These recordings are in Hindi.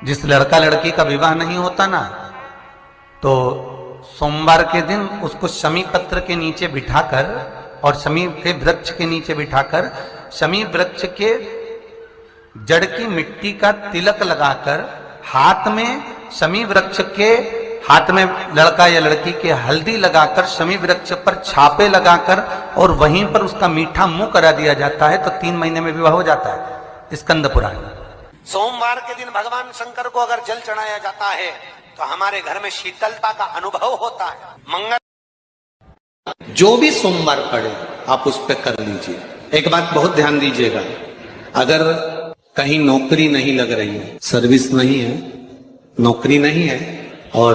जिस लड़का लड़की का विवाह नहीं होता ना, तो सोमवार के दिन उसको शमी पत्र के नीचे बिठाकर और शमी के वृक्ष के नीचे बिठाकर शमी वृक्ष के जड़ की मिट्टी का तिलक लगाकर हाथ में शमी वृक्ष के हाथ में लड़का या लड़की के हल्दी लगाकर शमी वृक्ष पर छापे लगाकर और वहीं पर उसका मीठा मुंह करा दिया जाता है, तो 3 महीने में विवाह हो जाता है। स्कंद पुराण। सोमवार के दिन भगवान शंकर को अगर जल चढ़ाया जाता है तो हमारे घर में शीतलता का अनुभव होता है। मंगल जो भी सोमवार पड़े आप उस पर कर लीजिए। एक बात बहुत ध्यान दीजिएगा, अगर कहीं नौकरी नहीं लग रही है, सर्विस नहीं है, नौकरी नहीं है और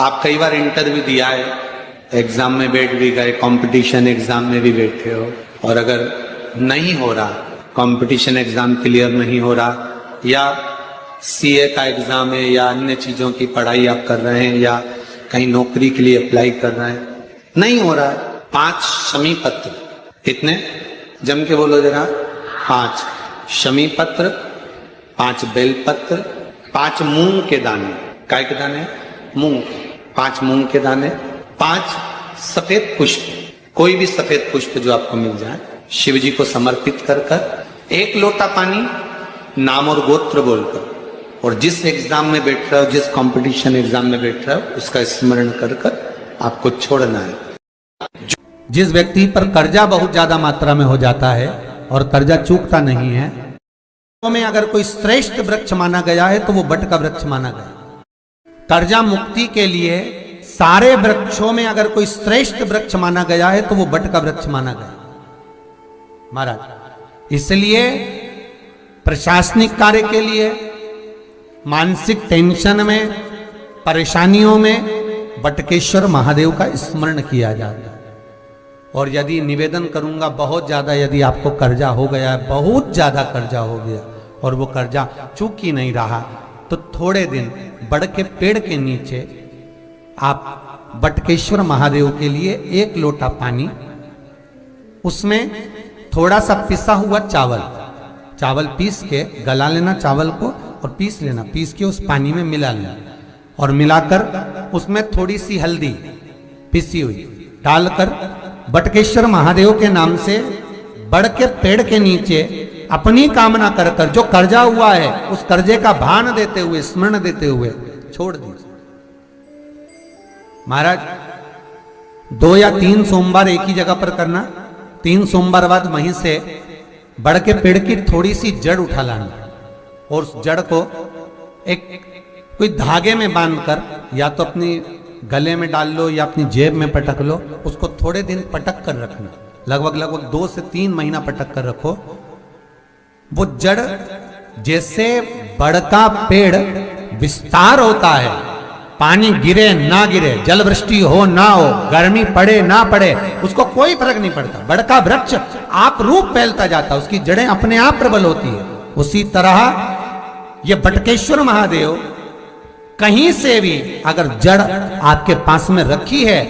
आप कई बार इंटरव्यू दिया है, एग्जाम में बैठ भी गए, कंपटीशन एग्जाम में भी बैठे हो और अगर नहीं हो रहा, कंपटीशन एग्जाम क्लियर नहीं हो रहा या सीए का एग्जाम है या अन्य चीजों की पढ़ाई आप कर रहे हैं या कहीं नौकरी के लिए अप्लाई कर रहे हैं, नहीं हो रहा है, 5 शमी पत्र, कितने जम के बोलो जरा, 5 शमी पत्र, 5 बेल पत्र, 5 मूंग के दाने, काय के दाने, मूंग, 5 मूंग के दाने, 5 सफेद पुष्प, कोई भी सफेद पुष्प जो आपको मिल जाए, शिव जी को समर्पित कर कर 1 लोटा पानी नाम और गोत्र बोलकर, और जिस एग्जाम में बैठ रहे हो, जिस कंपटीशन एग्जाम में बैठ रहे हो, उसका स्मरण कर कर आपको छोड़ना है। जिस व्यक्ति पर कर्जा बहुत ज्यादा मात्रा में हो जाता है और कर्जा चूकता नहीं है, तो में अगर कोई श्रेष्ठ वृक्ष माना गया है तो वो बट का वृक्ष माना गया। कर्जा मुक्ति के लिए सारे वृक्षों में अगर कोई श्रेष्ठ वृक्ष माना गया है तो वो बट का वृक्ष माना गया महाराज। इसलिए प्रशासनिक कार्य के लिए, मानसिक टेंशन में, परेशानियों में बटकेश्वर महादेव का स्मरण किया जाता है। और यदि निवेदन करूंगा, बहुत ज्यादा यदि आपको कर्जा हो गया है, बहुत ज्यादा कर्जा हो गया और वो कर्जा चूक ही नहीं रहा, तो थोड़े दिन बड़ के पेड़ के नीचे आप बटकेश्वर महादेव के लिए 1 लोटा पानी, उसमें थोड़ा सा पिसा हुआ चावल पीस के गला लेना चावल को और पीस लेना, पीस के उस पानी में मिला लेना और मिलाकर उसमें थोड़ी सी हल्दी पिसी हुई डालकर बटकेश्वर महादेव के नाम से बड़ के पेड़ के नीचे अपनी कामना कर कर जो कर्जा हुआ है उस कर्जे का भान देते हुए, स्मरण देते हुए छोड़ दीजिए महाराज। 2 या 3 सोमवार एक ही जगह पर करना, 3 सोमवार बाद वहीं से बड़ के पेड़ की थोड़ी सी जड़ उठा लाना और उस जड़ को एक कोई धागे में बांधकर या तो अपनी गले में डाल लो या अपनी जेब में पटक लो, उसको थोड़े दिन पटक कर रखना, लगभग 2 से 3 महीना पटक कर रखो। वो जड़ जैसे बड़ का पेड़ विस्तार होता है, पानी गिरे ना गिरे, जल वृष्टि हो ना हो, गर्मी पड़े ना पड़े, उसको कोई फर्क नहीं पड़ता, बड़ का वृक्ष आप रूप फैलता जाता, उसकी जड़ें अपने आप प्रबल होती है। उसी तरह ये बटकेश्वर महादेव कहीं से भी अगर जड़ आपके पास में रखी है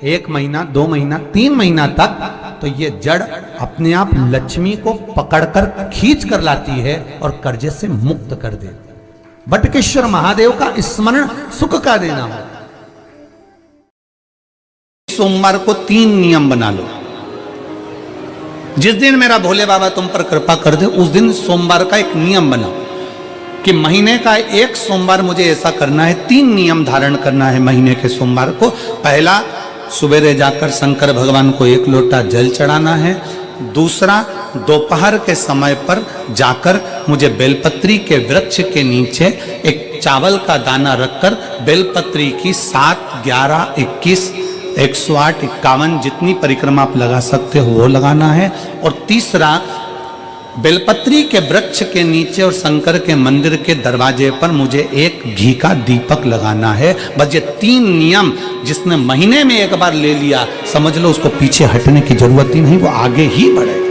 1 महीना, 2 महीना, 3 महीना तक, तो ये जड़ अपने आप लक्ष्मी को पकड़कर खींच कर लाती है और कर्जे से मुक्त कर देती है। बटकेश्वर महादेव का स्मरण सुख का देना हो। सोमवार को 3 नियम बना लो। जिस दिन मेरा भोले बाबा तुम पर कृपा कर दे, उस दिन सोमवार का एक नियम बनाओ कि महीने का 1 सोमवार मुझे ऐसा करना है, 3 नियम धारण करना है महीने के सोमवार को। पहला, सुबेरे जाकर शंकर भगवान को 1 लोटा जल चढ़ाना है। दूसरा, दोपहर के समय पर जाकर मुझे बेलपत्री के वृक्ष के नीचे एक चावल का दाना रखकर बेलपत्री की 7, 11, 21, 108, 51 जितनी परिक्रमा आप लगा सकते हो वो लगाना है। और तीसरा, बेलपत्री के वृक्ष के नीचे और शंकर के मंदिर के दरवाजे पर मुझे 1 घी का दीपक लगाना है। बस ये 3 नियम जिसने महीने में 1 बार ले लिया, समझ लो उसको पीछे हटने की जरूरत ही नहीं, वो आगे ही बढ़े।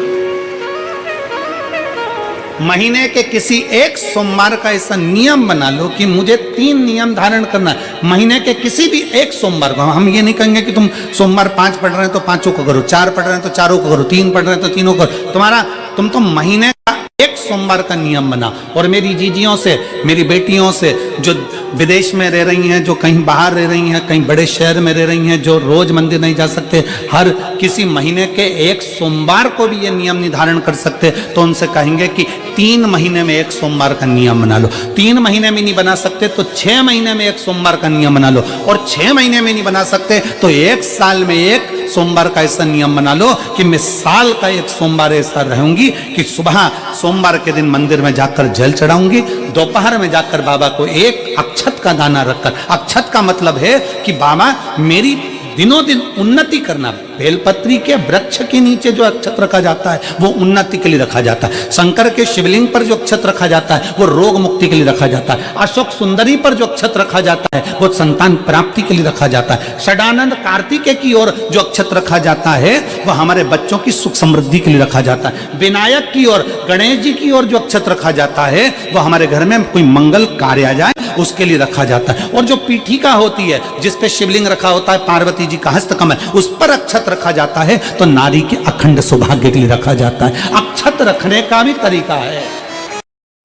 महीने के किसी 1 सोमवार का ऐसा नियम बना लो कि मुझे 3 नियम धारण करना है। महीने के किसी भी 1 सोमवार को, हम ये नहीं कहेंगे कि तुम सोमवार 5 पढ़ रहे हैं तो 5 को करो, 4 पढ़ रहे हैं तो 4 को करो, 3 पढ़ रहे हैं तो 3 को करो। तुम तो महीने का 1 सोमवार का नियम बना। और मेरी जीजियों से, मेरी बेटियों से जो विदेश में रह रही हैं, जो कहीं बाहर रह रही हैं, कहीं बड़े शहर में रह रही हैं, जो रोज मंदिर नहीं जा सकते, हर किसी महीने के एक सोमवार को भी ये नियम निर्धारण कर सकते, तो उनसे कहेंगे कि 3 महीने में एक सोमवार का नियम बना लो। 3 महीने में नहीं बना सकते तो 6 महीने में एक सोमवार का नियम बना लो, और 6 महीने में नहीं बना सकते तो 1 साल में एक सोमवार का ऐसा नियम बना लो कि मैं साल का एक सोमवार ऐसा रहूंगी कि सुबह सोमवार के दिन मंदिर में जाकर जल चढ़ाऊंगी, दोपहर में जाकर बाबा को एक अक्षत का दाना रखकर, अक्षत का मतलब है कि बाबा मेरी दिनों दिन उन्नति करना। बेलपत्री के वृक्ष के नीचे जो अक्षत रखा जाता है वो उन्नति के लिए रखा जाता है। शंकर के शिवलिंग पर जो अक्षत रखा जाता है वो रोग मुक्ति के लिए रखा जाता है। अशोक सुंदरी पर जो अक्षत रखा जाता है वो संतान प्राप्ति के लिए रखा जाता है। षडानंद कार्तिकेय की ओर जो अक्षत रखा जाता है वो हमारे बच्चों की सुख समृद्धि के लिए रखा जाता है। विनायक की ओर, गणेश जी की ओर जो अक्षत रखा जाता है वो हमारे घर में कोई मंगल कार्य आ जाए उसके लिए रखा जाता है। और जो पीठिका होती है जिसपे शिवलिंग रखा होता है, पार्वती जी का हस्तकमल, उस पर अक्षत रखा जाता है तो नारी के अखंड सौभाग्य के लिए रखा जाता है। अक्षत रखने का भी तरीका है।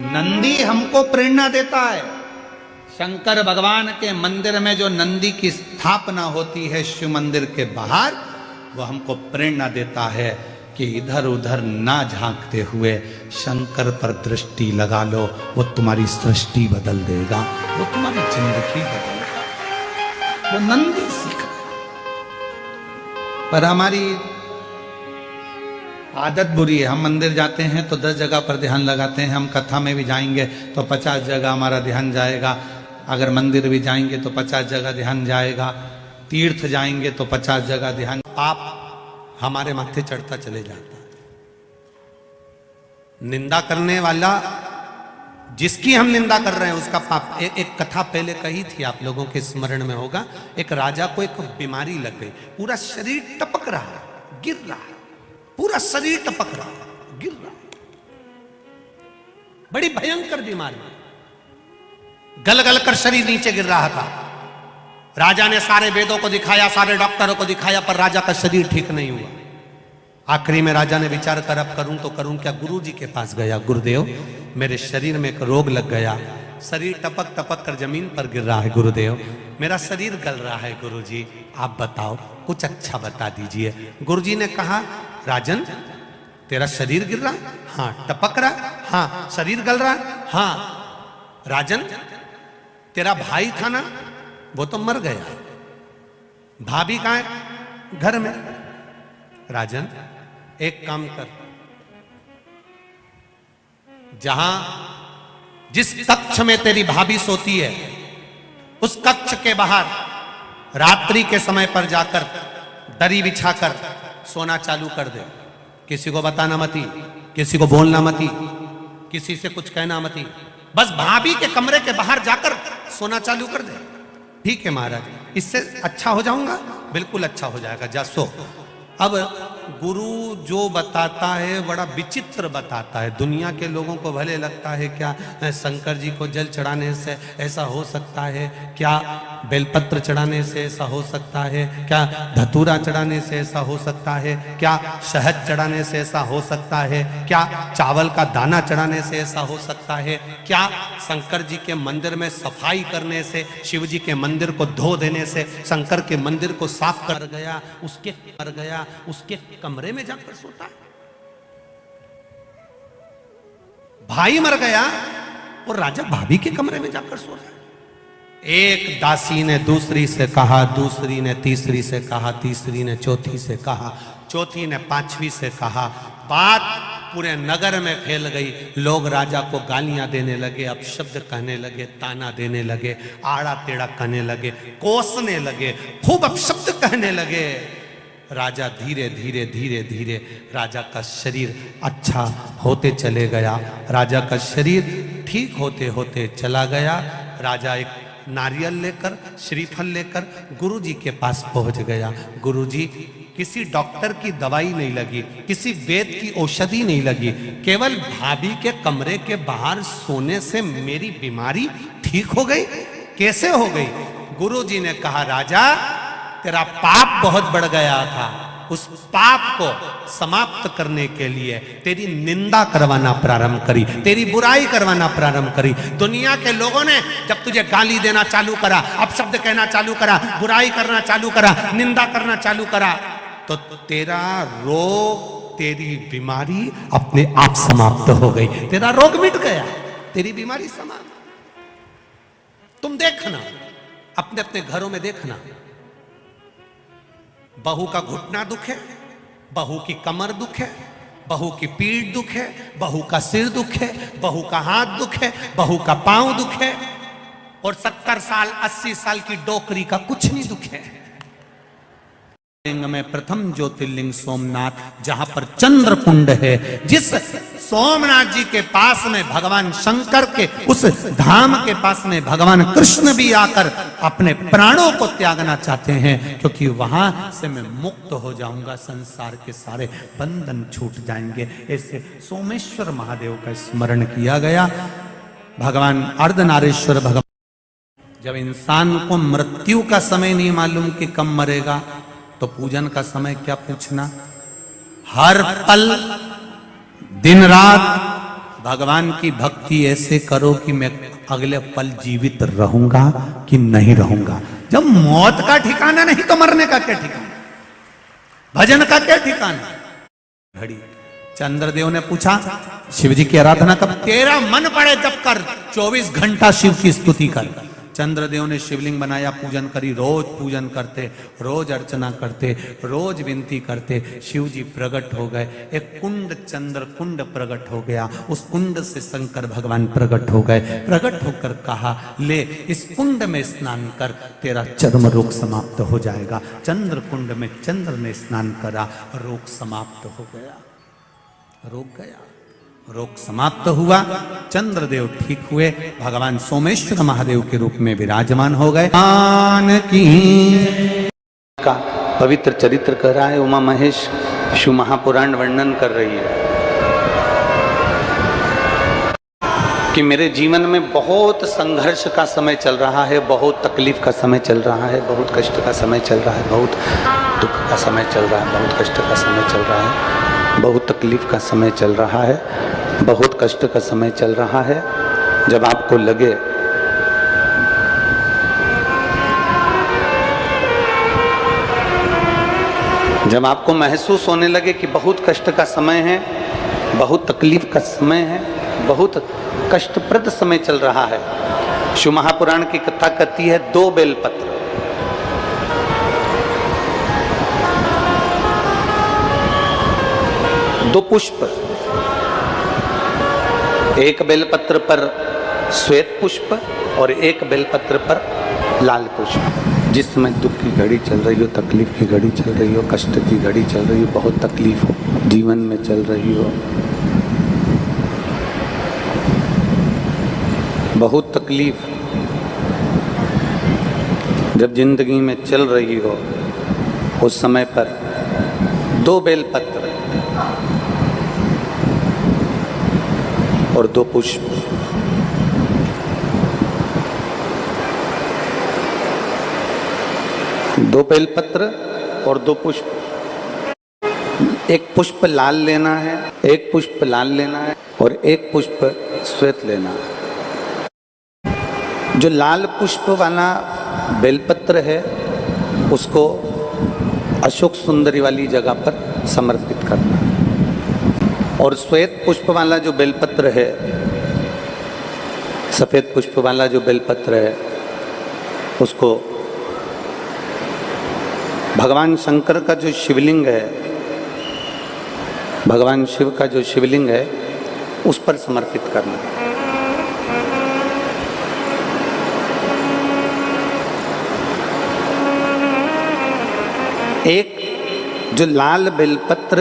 नंदी हमको प्रेरणा देता है। शंकर भगवान के मंदिर में जो नंदी की स्थापना होती है शिव मंदिर के बाहर, वो हमको प्रेरणा देता है कि इधर उधर ना झांकते हुए शंकर पर दृष्टि लगा लो, वो तुम्हारी सृष्टि बदल देगा, वो तुम्हारी जिंदगी बदल देगा। वो नंदी सीख। पर हमारी आदत बुरी है। हम मंदिर जाते हैं तो 10 जगह पर ध्यान लगाते हैं। हम कथा में भी जाएंगे तो 50 जगह हमारा ध्यान जाएगा। अगर मंदिर भी जाएंगे तो 50 जगह ध्यान जाएगा। तीर्थ जाएंगे तो 50 जगह ध्यान। पाप हमारे माथे चढ़ता चले जाता है। निंदा करने वाला, जिसकी हम निंदा कर रहे हैं उसका पाप। एक कथा पहले कही थी, आप लोगों के स्मरण में होगा। एक राजा को एक बीमारी लग गई, पूरा शरीर टपक रहा है, गिर रहा है, पूरा शरीर टपक रहा है, गिर रहा है। बड़ी भयंकर बीमारी, गल गल कर शरीर नीचे गिर रहा था। राजा ने सारे वेदों को दिखाया, सारे डॉक्टरों को दिखाया, पर राजा का शरीर ठीक नहीं हुआ। आखिरी में राजा ने विचार कर अब करूं तो करूं क्या। गुरु जी के पास गया, गुरुदेव मेरे शरीर में एक रोग लग गया, शरीर टपक टपक कर जमीन पर गिर रहा है। गुरुदेव मेरा शरीर गल रहा है, गुरु जी आप बताओ, कुछ अच्छा बता दीजिए। गुरु जी ने कहा, राजन तेरा शरीर गिर रहा है? हाँ। टपक रहा है? हाँ। शरीर गल रहा है? हाँ। राजन तेरा भाई था ना, वो तो मर गया, भाभी कहाँ है? घर में। राजन एक काम कर, जहां जिस कक्ष में तेरी भाभी सोती है उस कक्ष के बाहर रात्रि के समय पर जाकर दरी बिछाकर सोना चालू कर दे। किसी को बताना मती, किसी को बोलना मती, किसी से कुछ कहना मती, बस भाभी के कमरे के बाहर जाकर सोना चालू कर दे। ठीक है महाराज, इससे अच्छा हो जाऊंगा? बिल्कुल अच्छा हो जाएगा, जा सो। अब गुरु जो बताता है बड़ा विचित्र बताता है। दुनिया के लोगों को भले लगता है क्या शंकर जी को जल चढ़ाने से ऐसा हो सकता है, क्या बेलपत्र चढ़ाने से ऐसा हो सकता है, क्या धतूरा चढ़ाने से ऐसा हो सकता है, क्या शहद चढ़ाने से ऐसा हो सकता है, क्या चावल का दाना चढ़ाने से ऐसा हो सकता है, क्या शंकर जी के मंदिर में सफाई करने से, शिव जी के मंदिर को धो देने से शंकर के मंदिर को साफ कर गया, उसके कमरे में जाकर सोता है। भाई मर गया और राजा भाभी के कमरे में जाकर सो रहा है। एक दासी ने दूसरी से कहा, दूसरी ने तीसरी से कहा, तीसरी ने चौथी से कहा, चौथी ने पांचवी से कहा। बात पूरे नगर में फैल गई। लोग राजा को गालियां देने लगे, अपशब्द कहने लगे, ताना देने लगे, आड़ा टेढ़ा कहने लगे, कोसने लगे, खूब अपशब्द कहने लगे। राजा धीरे धीरे धीरे धीरे राजा का शरीर अच्छा होते चले गया, राजा का शरीर ठीक होते होते चला गया। राजा एक नारियल लेकर, श्रीफल लेकर गुरुजी के पास पहुंच गया। गुरुजी, किसी डॉक्टर की दवाई नहीं लगी, किसी वेद की औषधि नहीं लगी, केवल भाभी के कमरे के बाहर सोने से मेरी बीमारी ठीक हो गई। कैसे हो गई? गुरुजी ने कहा, राजा तेरा पाप बहुत बढ़ गया था, उस पाप को समाप्त करने के लिए तेरी निंदा करवाना प्रारंभ करी, तेरी बुराई करवाना प्रारंभ करी। दुनिया के लोगों ने जब तुझे गाली देना चालू करा, अपशब्द कहना चालू करा, बुराई करना चालू करा, निंदा करना चालू करा, तो तेरा रोग, तेरी बीमारी अपने आप समाप्त हो गई। तेरा रोग मिट गया, तेरी बीमारी समाप्त। तुम देखना, अपने अपने घरों में देखना, बहू का घुटना दुख है, बहू की कमर दुख है, बहू की पीठ दुख है, बहू का सिर दुख है, बहू का हाथ दुख है, बहू का पांव दुख है, और 70 साल 80 साल की डोकरी का कुछ नहीं दुख है। लिंग में प्रथम ज्योतिर्लिंग सोमनाथ, जहां पर चंद्र कुंड है, जिस सोमनाथ जी के पास में भगवान शंकर के उस धाम के पास में भगवान कृष्ण भी आकर अपने प्राणों को त्यागना चाहते हैं, क्योंकि वहां से मैं मुक्त हो जाऊंगा, संसार के सारे बंधन छूट जाएंगे। ऐसे सोमेश्वर महादेव का स्मरण किया गया। भगवान अर्धनारीश्वर भगवान, जब इंसान को मृत्यु का समय नहीं मालूम कि कब मरेगा, तो पूजन का समय क्या पूछना। हर पल दिन रात भगवान की भक्ति ऐसे करो कि मैं अगले पल जीवित रहूंगा कि नहीं रहूंगा। जब मौत का ठिकाना नहीं तो मरने का क्या ठिकाना, भजन का क्या ठिकाना। घड़ी चंद्रदेव ने पूछा, शिव जी की आराधना कब, तेरा मन पड़े जब कर, 24 घंटा शिव की स्तुति कर। चंद्रदेव ने शिवलिंग बनाया, पूजन करी, रोज पूजन करते, रोज अर्चना करते, रोज विनती करते। शिव जी प्रकट हो गए, एक कुंड, चंद्र कुंड प्रकट हो गया। उस कुंड से शंकर भगवान प्रकट हो गए। प्रकट होकर कहा, ले इस कुंड में स्नान कर, तेरा चर्म रोग समाप्त हो जाएगा। चंद्र कुंड में चंद्र ने स्नान करा, रोग समाप्त हो गया। रोग गया, रोग समाप्त हुआ, चंद्रदेव ठीक हुए, भगवान सोमेश्वर महादेव के रूप में विराजमान हो गए। का पवित्र चरित्र कर रहा है उमा महेश, शिव महापुराण वर्णन कर रही है कि मेरे जीवन में बहुत संघर्ष का समय चल रहा है, बहुत तकलीफ का समय चल रहा है, बहुत कष्ट का समय चल रहा है, बहुत दुख का समय चल रहा है, बहुत कष्ट का समय चल रहा है, बहुत तकलीफ का समय चल रहा है, बहुत कष्ट का समय चल रहा है। जब आपको लगे जब आपको महसूस होने लगे कि बहुत कष्ट का समय है, बहुत तकलीफ का समय है, बहुत कष्टप्रद समय चल रहा है, शिव महापुराण की कथा कहती है 2 बेलपत्र, दो पुष्प, एक बेलपत्र पर श्वेत पुष्प और एक बेलपत्र पर लाल पुष्प। जिस समय दुख की घड़ी चल रही हो, तकलीफ की घड़ी चल रही हो, कष्ट की घड़ी चल रही हो, बहुत तकलीफ हो जीवन में चल रही हो, बहुत तकलीफ जब जिंदगी में चल रही हो, उस समय पर 2 बेलपत्र और 2 पुष्प, दो बेलपत्र और 2 पुष्प। एक पुष्प लाल लेना है, एक पुष्प लाल लेना है और एक पुष्प श्वेत लेना है। जो लाल पुष्प वाला बेलपत्र है उसको अशोक सुंदरी वाली जगह पर समर्पित करना है, और श्वेत पुष्प वाला जो बेलपत्र है, सफेद पुष्प वाला जो बेलपत्र है, उसको भगवान शंकर का जो शिवलिंग है, भगवान शिव का जो शिवलिंग है, उस पर समर्पित करना। एक जो लाल बेलपत्र,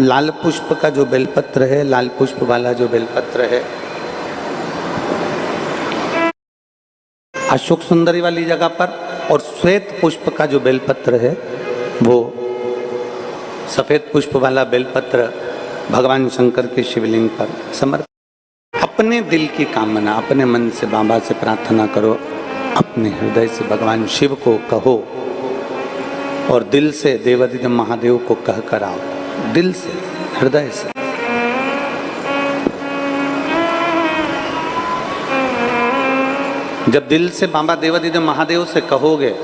लाल पुष्प का जो बेलपत्र है, लाल पुष्प वाला जो बेलपत्र है, अशोक सुंदरी वाली जगह पर, और श्वेत पुष्प का जो बेलपत्र है वो सफेद पुष्प वाला बेलपत्र भगवान शंकर के शिवलिंग पर समर्पित। अपने दिल की कामना अपने मन से बाबा से प्रार्थना करो, अपने हृदय से भगवान शिव को कहो और दिल से देवादिदेव महादेव को कह कर आओ, दिल से, हृदय से। जब दिल से बाबा देवादिदेव महादेव से कहोगे,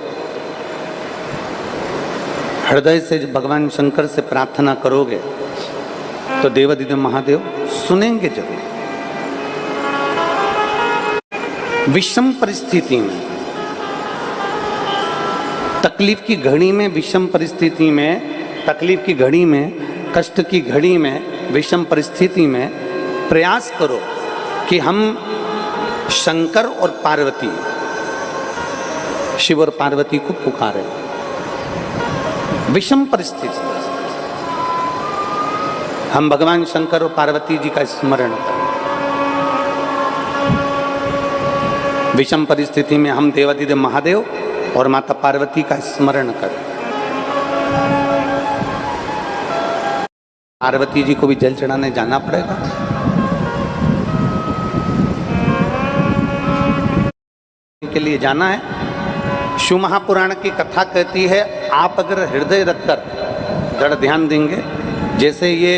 हृदय से भगवान शंकर से प्रार्थना करोगे, तो देवादिदेव महादेव सुनेंगे जरूर। विषम परिस्थिति में, तकलीफ की घड़ी में, विषम परिस्थिति में, तकलीफ की घड़ी में, कष्ट की घड़ी में, विषम परिस्थिति में प्रयास करो कि हम शंकर और पार्वती, शिव और पार्वती को पुकारें। विषम परिस्थिति हम भगवान शंकर और पार्वती जी का स्मरण करें। विषम परिस्थिति में हम देवादिदेव महादेव और माता पार्वती का स्मरण करें। पार्वती जी को भी जल चढ़ाने जाना पड़ेगा। के लिए जाना है। शिव महापुराण की कथा कहती है, आप अगर हृदय रखकर जड़ ध्यान देंगे, जैसे ये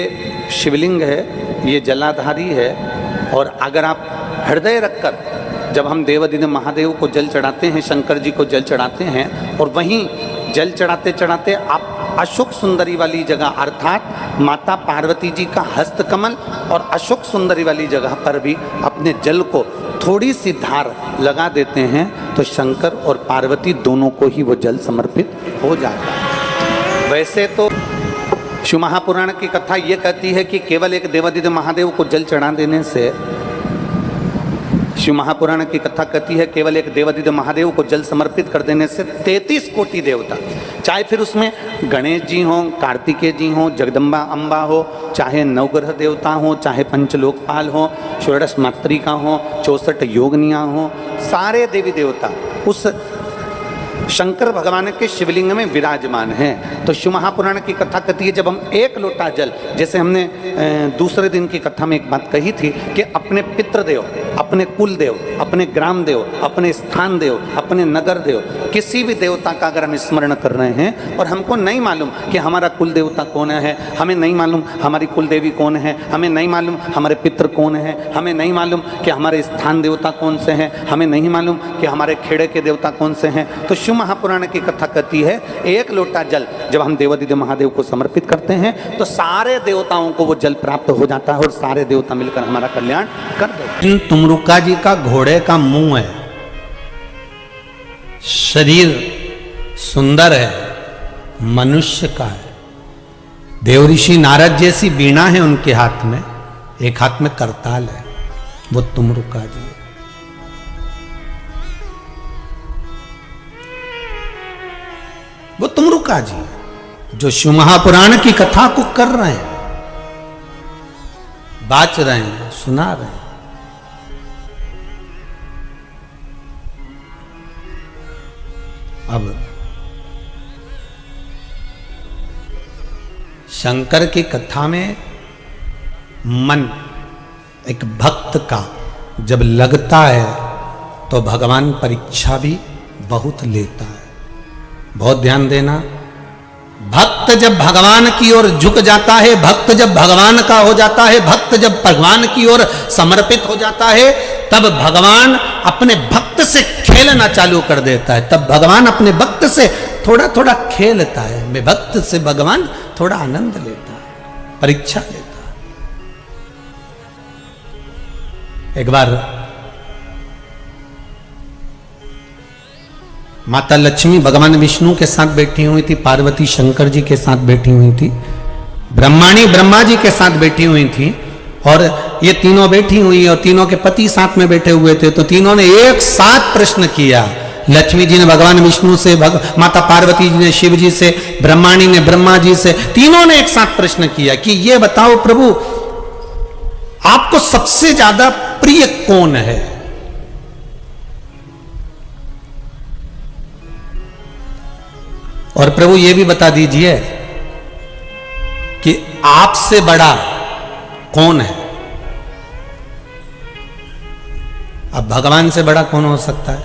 शिवलिंग है, ये जलाधारी है, और अगर आप हृदय रखकर जब हम देवादिदेव महादेव को जल चढ़ाते हैं, शंकर जी को जल चढ़ाते हैं, और वहीं जल चढ़ाते चढ़ाते आप अशोक सुंदरी वाली जगह अर्थात माता पार्वती जी का हस्तकमल और अशोक सुंदरी वाली जगह पर भी अपने जल को थोड़ी सी धार लगा देते हैं, तो शंकर और पार्वती दोनों को ही वो जल समर्पित हो जाता है। वैसे तो शिव महापुराण की कथा ये कहती है कि केवल एक देवादिदेव महादेव को जल चढ़ा देने से, शिव महापुराण की कथा कहती है केवल एक देवादिदेव महादेव को जल समर्पित कर देने से 33 कोटि देवता, चाहे फिर उसमें गणेश जी हों, कार्तिकेय जी हों, जगदम्बा अम्बा हो, चाहे नवग्रह देवता हो, चाहे पंचलोकपाल हो, षोडश मातृका हो, 64 योगनियाँ हो, सारे देवी देवता उस शंकर भगवान के शिवलिंग में विराजमान हैं। तो शिव महापुराण की कथा कहती है, जब हम एक लोटा जल, जैसे हमने दूसरे दिन की कथा में एक बात कही थी कि अपने पितृदेव, अपने कुल देव, अपने ग्राम देव, अपने स्थान देव, अपने नगर देव, किसी भी देवता का अगर हम स्मरण कर रहे हैं और हमको नहीं मालूम कि हमारा कुल देवता कौन है, हमें नहीं मालूम हमारी कुल देवी कौन है, हमें नहीं मालूम हमारे पितृ कौन है, हमें नहीं मालूम कि हमारे स्थान देवता कौन से हैं, हमें नहीं मालूम कि हमारे खेड़े के देवता कौन से हैं, तो शिव महापुराण की कथा कहती है एक लोटा जल जब हम देवादिदेव महादेव को समर्पित करते हैं तो सारे देवताओं को वो जल प्राप्त हो जाता है और सारे देवता मिलकर हमारा कल्याण कर देते हैं। तुमरुका जी का घोड़े का मुंह है, शरीर सुंदर है, मनुष्य का है। देवऋषि नारद जैसी वीणा है उनके हाथ में, एक हाथ में करताल है, वो तुमरुका जी है। वो तुमरुका जी जो शिव महापुराण की कथा को कर रहे हैं, बाच रहे हैं, सुना रहे हैं। अब शंकर की कथा में मन एक भक्त का जब लगता है तो भगवान परीक्षा भी बहुत लेता है। बहुत ध्यान देना, भक्त जब भगवान की ओर झुक जाता है, भक्त जब भगवान का हो जाता है, भक्त जब भगवान की ओर समर्पित हो जाता है, तब भगवान अपने भक्त से खेलना चालू कर देता है। तब भगवान अपने भक्त से थोड़ा थोड़ा खेलता है। मैं भक्त से भगवान थोड़ा आनंद लेता है, परीक्षा लेता है। एक बार माता लक्ष्मी भगवान विष्णु के साथ बैठी हुई थी, पार्वती शंकर जी के साथ बैठी हुई थी, ब्रह्माणी ब्रह्मा जी के साथ बैठी हुई थी, और ये तीनों बैठी हुई और तीनों के पति साथ में बैठे हुए थे। तो तीनों ने एक साथ प्रश्न किया। लक्ष्मी जी ने भगवान विष्णु से, माता पार्वती जी ने शिव जी से, ब्रह्माणी ने ब्रह्मा जी से, तीनों ने एक साथ प्रश्न किया कि ये बताओ प्रभु, आपको सबसे ज्यादा प्रिय कौन है? और प्रभु ये भी बता दीजिए कि आपसे बड़ा कौन है? अब भगवान से बड़ा कौन हो सकता है?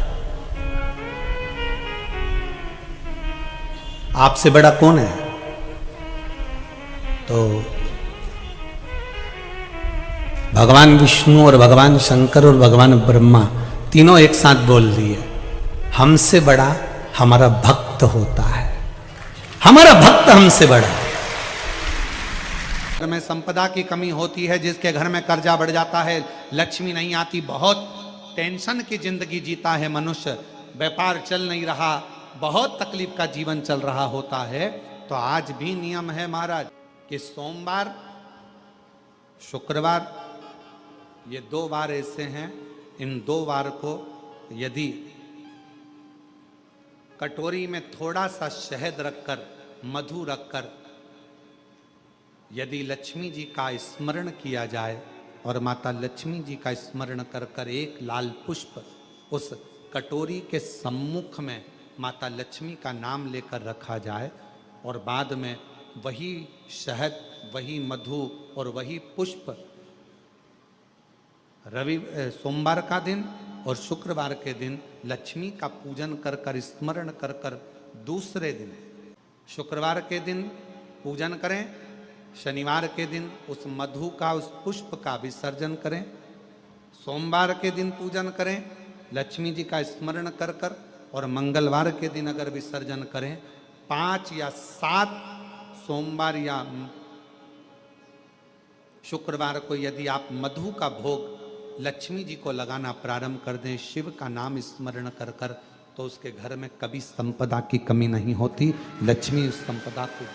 आपसे बड़ा कौन है? तो भगवान विष्णु और भगवान शंकर और भगवान ब्रह्मा तीनों एक साथ बोल दिए, हमसे बड़ा हमारा भक्त होता है, हमारा भक्त हमसे बड़ा। घर में संपदा की कमी होती है, जिसके घर में कर्जा बढ़ जाता है, लक्ष्मी नहीं आती, बहुत टेंशन की जिंदगी जीता है मनुष्य, व्यापार चल नहीं रहा, बहुत तकलीफ का जीवन चल रहा होता है, तो आज भी नियम है महाराज कि सोमवार शुक्रवार ये 2 वार ऐसे हैं, इन 2 वार को यदि कटोरी में थोड़ा सा शहद रखकर, मधु रखकर यदि लक्ष्मी जी का स्मरण किया जाए और माता लक्ष्मी जी का स्मरण कर कर एक लाल पुष्प उस कटोरी के सम्मुख में माता लक्ष्मी का नाम लेकर रखा जाए और बाद में वही शहद, वही मधु और वही पुष्प सोमवार का दिन और शुक्रवार के दिन लक्ष्मी का पूजन कर कर, स्मरण कर कर, दूसरे दिन शुक्रवार के दिन पूजन करें, शनिवार के दिन उस मधु का, उस पुष्प का विसर्जन करें, सोमवार के दिन पूजन करें लक्ष्मी जी का स्मरण कर कर, और मंगलवार के दिन अगर विसर्जन करें, 5 या 7 सोमवार या शुक्रवार को यदि आप मधु का भोग लक्ष्मी जी को लगाना प्रारंभ कर दें, शिव का नाम स्मरण कर कर, तो उसके घर में कभी संपदा की कमी नहीं होती, लक्ष्मी उस संपदा को